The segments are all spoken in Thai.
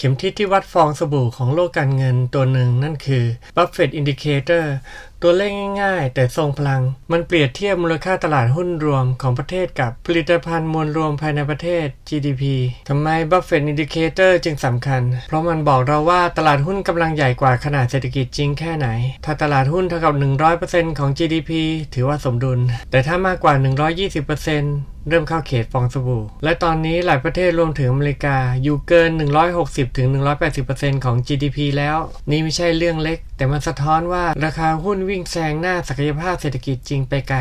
ข็มทิศที่วัดฟองสบู่ของโลกการเงินตัวหนึ่งนั่นคือ Buffett Indicator ตัวเลขง่ายๆแต่ทรงพลังมันเปรียบเทียบมูลค่าตลาดหุ้นรวมของประเทศกับผลิตภัณฑ์มวลรวมภายในประเทศ GDP ทำไม Buffett Indicator จึงสำคัญเพราะมันบอกเราว่าตลาดหุ้นกำลังใหญ่กว่าขนาดเศรษฐกิจจริงแค่ไหนถ้าตลาดหุ้นเท่ากับ 100% ของ GDP ถือว่าสมดุลแต่ถ้ามากกว่า 120%เริ่มเข้าเขตฟองสบู่และตอนนี้หลายประเทศรวมถึงอเมริกาอยู่เกิน 160-180% ของ GDP แล้วนี่ไม่ใช่เรื่องเล็กแต่มันสะท้อนว่าราคาหุ้นวิ่งแซงหน้าศักยภาพเศรษฐกิจจริงไปไกล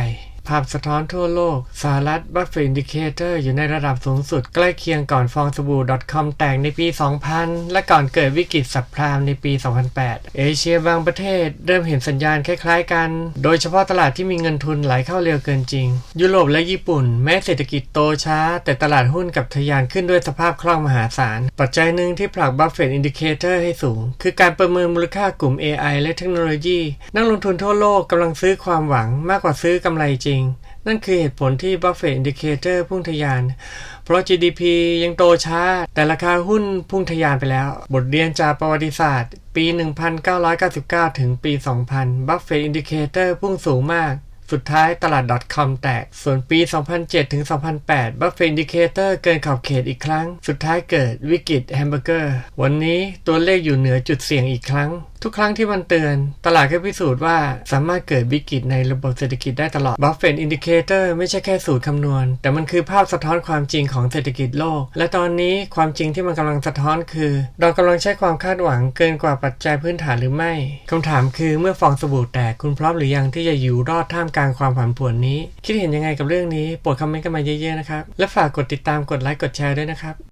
ภาพสะท้อนทั่วโลกสหรัฐ Buffett Indicator อยู่ในระดับสูงสุดใกล้เคียงก่อนฟองสบู่ .com แตกในปี 2000 และก่อนเกิดวิกฤตซับไพรม์ในปี 2008 เอเชียบางประเทศเริ่มเห็นสัญญาณคล้ายๆกันโดยเฉพาะตลาดที่มีเงินทุนไหลเข้าเร็วเกินจริงยุโรปและญี่ปุ่นแม้เศรษฐกิจโตช้าแต่ตลาดหุ้นกับทะยานขึ้นด้วยสภาพคล่องมหาศาลปัจจัยหนึ่งที่ผลัก Buffett Indicator ให้สูงคือการประเมินมูลค่ากลุ่ม AI และเทคโนโลยีนักลงทุนทั่วโลกกำลังซื้อความหวังมากกว่าซื้อกำไรจริงนั่นคือเหตุผลที่ Buffett Indicator พุ่งทะยานเพราะ GDP ยังโตช้าแต่ราคาหุ้นพุ่งทะยานไปแล้วบทเรียนจากประวัติศาสตร์ปี 1999 ถึงปี 2000 Buffett Indicator พุ่งสูงมากสุดท้ายตลาด .com แตกส่วนปี 2007 ถึง 2008 Buffett Indicator เกินขอบเขตอีกครั้งสุดท้ายเกิดวิกฤตแฮมเบอร์เกอร์วันนี้ตัวเลขอยู่เหนือจุดเสี่ยงอีกครั้งทุกครั้งที่มันเตือนตลาดก็พิสูจน์ว่าสามารถเกิดวิกฤตในระบบเศรษฐกิจได้ตลอด Buffett Indicator ไม่ใช่แค่สูตรคำนวณแต่มันคือภาพสะท้อนความจริงของเศรษฐกิจโลกและตอนนี้ความจริงที่มันกำลังสะท้อนคือเรากำลังใช้ความคาดหวังเกินกว่าปัจจัยพื้นฐานหรือไม่คำถามคือเมื่อฟองสบู่แตกคุณพร้อมหรือยังที่จะอยู่รอดท่ามกลางความผันผวนนี้คิดเห็นยังไงกับเรื่องนี้โปรดคอมเมนต์กันมาเยอะๆนะครับและฝากกดติดตามกดไลค์กดแชร์ด้วยนะครับ